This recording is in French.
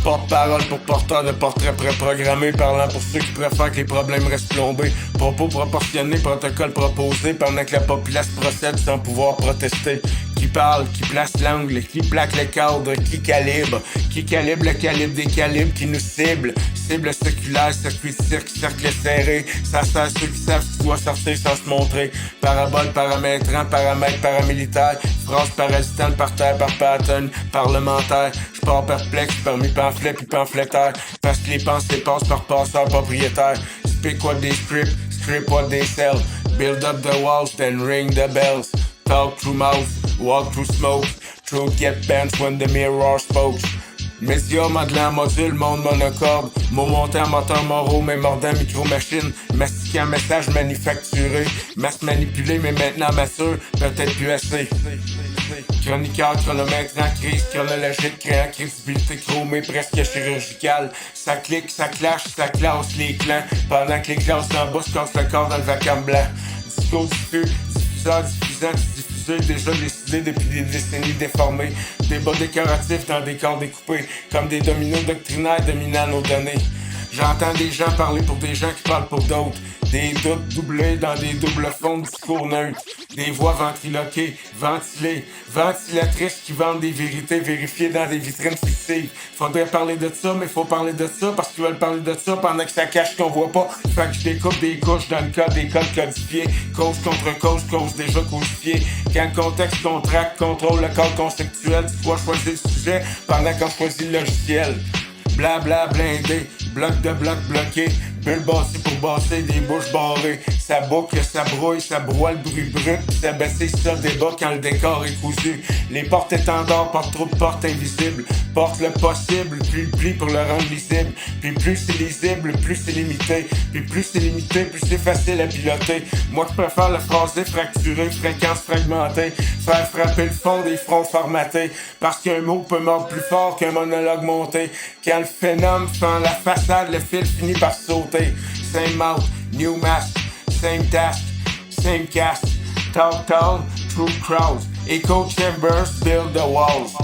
Porte-parole pour porteur de portraits préprogrammés, parlant pour ceux qui préfèrent que les problèmes restent plombés. Propos proportionnés, protocole proposé, pendant que la populace procède sans pouvoir protester. Qui parle, qui place l'angle, qui plaque le cadre, qui calibre le calibre des calibres qui nous cible. Cible séculaire, circuit de cirque, cercle serré. Ça sert ceux qui savent ce qui doit sortir sans se montrer. Parabole, paramétrant, paramètre, paramilitaire. Phrase parasitante par terre, par pattern, parlementaire. J'pars perplexe parmi pamphlets puis pamphlétaires. Parce que les pensées passent par passeurs propriétaires. Speak what they script what they sell. Build up the walls, then ring the bells. Talk through mouth, walk through smoke. Truth get bent when the mirror spokes. Média, modelant, module, monde monocorde. Mots montant, moteur, moraux, mais mordant, micro-machine. Mastiquant, message manufacturé. Masse manipulé, mais maintenant masseur. Peut-être plus assez. Chroniqueur, chronométrant, crise chronologique, créant crédibilité chromée, presque chirurgicale. Ça clique, ça clash, ça classe les clans. Pendant que les classes d'en bas se cassent le corps dans le vacarme blanc. Discours diffuseur, diffusant, diffusé, déjà décidé depuis des décennies déformés. Débats décoratifs dans des corps découpés, comme des dominos doctrinaires dominant nos données. J'entends des gens parler pour des gens qui parlent pour d'autres. Des doutes doublés dans des doubles fonds de discours neutres. Des voix ventriloquées, ventilées, ventilatrices qui vendent des vérités vérifiées dans des vitrines fictives. Faudrait parler de ça, mais faut parler de ça parce qu'ils veulent parler de ça pendant que ça cache qu'on voit pas. Fait que je découpe des couches dans le code des codes codifiés. Cause contre cause, cause déjà codifiée. Quand le contexte contracte, contrôle le code conceptuel, tu dois choisir le sujet pendant qu'on choisit le logiciel. Blabla blindé, bloc de bloc bloqué. Bulle bassée pour basser, des bouches barrées. Ça boucle, ça brouille, ça broie le bruit brut. Pis ça baissé sur le débat quand le décor est cousu. Les portes étendards portent trop de portes invisibles. Porte le possible, plus le pli pour le rendre visible. Puis plus c'est lisible, plus c'est limité. Puis plus c'est limité, plus c'est facile à piloter. Moi je préfère le phrasé fracturé, fréquence fragmentée. Faire frapper le fond des fronts formatés. Parce qu'un mot peut mordre plus fort qu'un monologue monté. Quand le phénomène fend la façade, le fil finit par sauter. Same mouth, new mask, same task, same cast. Talk tall, true crowds. Echo chambers build the walls.